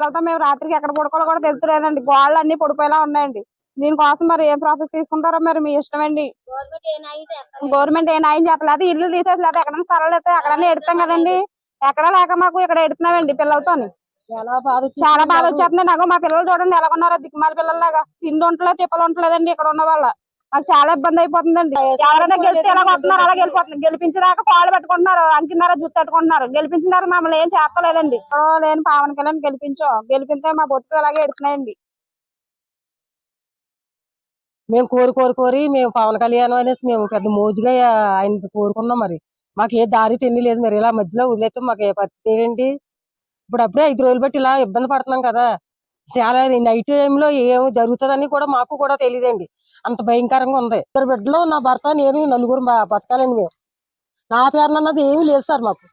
పిల్లలతో మేము రాత్రికి ఎక్కడ పడుకోవాలో కూడా తెలుస్తలేదండి. గోడలు అన్ని పడిపోయేలా ఉన్నాయండి. దీనికోసం మరి ఏం ప్రాసెస్ తీసుకుంటారో మరి మీ ఇష్టం అండి. గవర్నమెంట్ ఏ న్యాయం చేస్తలేదు. ఇల్లు తీసేసలేదు, ఎక్కడైనా స్థలాలు అయితే ఎక్కడైనా ఎడతాం కదండి. ఎక్కడా లేక మాకు ఇక్కడ ఎడుతున్నామండి పిల్లలతోని. చాలా బాధ వచ్చేస్తుంది నాకు. మా పిల్లలు చూడండి ఎలా ఉన్నారో, దిక్కుమాల పిల్లల్లాగా. తిండి ఉండలేదు, తిప్పలు ఉండలేదండి ఇక్కడ ఉన్న వాళ్ళ. మాకు చాలా ఇబ్బంది అయిపోతుందండి. ఎవరైనా గెలిస్తే ఎలా కొట్టున్నారు అలా గెలిపోతుంది. గెలిపించేదాకా కాళ్ళు పెట్టుకుంటున్నారు, అంకినారా జుట్టు పెట్టుకుంటున్నారు. గెలిపించిన తర్వాత మమ్మల్ని ఏం చేస్తలేదండి. లేని పవన్ కళ్యాణ్ గెలిపితే మా బతుకులు అలాగే ఎడుతున్నాయండి. మేము కోరి మేము పవన్ కళ్యాణ్ అనేసి మేము పెద్ద మోజుగా ఆయన కోరుకున్నాం. మరి మాకు ఏ దారి తెలియలేదు. మరి ఇలా మధ్యలో వదిలేస్తే మాకు ఏ పరిస్థితి ఏంటి? అప్పుడే 5 రోజులు బట్టి ఇలా ఇబ్బంది పడుతున్నాం కదా. చాలా నైట్ టైంలో ఏం జరుగుతుందని కూడా మాకు కూడా తెలియదండి. అంత భయంకరంగా ఉంది. 2 బిడ్డలు, నా భర్త, నేను, నలుగురు బతకాలండి. మేము నా పేరున అన్నది ఏమీ లేదు సార్ మాకు.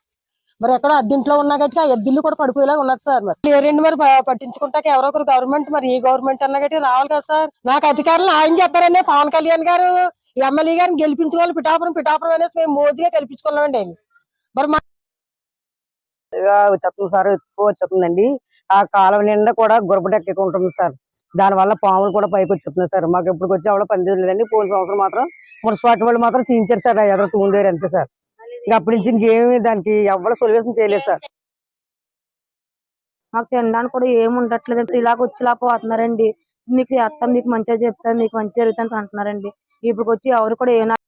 మరి ఎక్కడ అద్దెంట్లో ఉన్నా గట్టి ఆ ఎద్దిల్లు కూడా పడిపోయేలా ఉన్నది సార్. మరి లేరండి మరి పట్టించుకుంటాక ఎవరో ఒకరు గవర్నమెంట్, మరి ఏ గవర్నమెంట్ అన్నా గట్టి రావాలి కదా సార్. నాకు అధికారులు ఆయన చెప్పారండి, పవన్ కళ్యాణ్ గారు ఎమ్మెల్యే గారిని గెలిపించుకోవాలి, పిఠాపురం అనేసి మేము మోజుగా గెలిపించుకున్నామండి. ఆయన మరి వచ్చేస్తుంది సార్, ఎక్కువ వచ్చేస్తుందండి. ఆ కాలం నిండా కూడా గురపడెక్క ఉంటుంది సార్. దాని వల్ల పాములు కూడా పైకి వచ్చేస్తున్నాయి సార్. మాకు ఎప్పుడు వచ్చి ఎవరో పని చేయలేదండి. పోలీసు సంవత్సరం మాత్రం మున్సిపాలిటీ వాళ్ళు మాత్రం తీయించారు సార్. ఎదురు తూందేరు అంతే సార్. ఇంకా అప్పటి నుంచి ఇంకేమి దానికి ఎవరు సొల్యూషన్ చేయలేదు సార్. మాకు తినడానికి కూడా ఏమి ఉండట్లేదు. ఇలాగ వచ్చేలా పోతున్నారండి. మీకు చేస్తాం, మీకు మంచిగా చెప్తాం, మీకు మంచి జరుగుతుంది అంటున్నారండి. ఇప్పుడు వచ్చి ఎవరు కూడా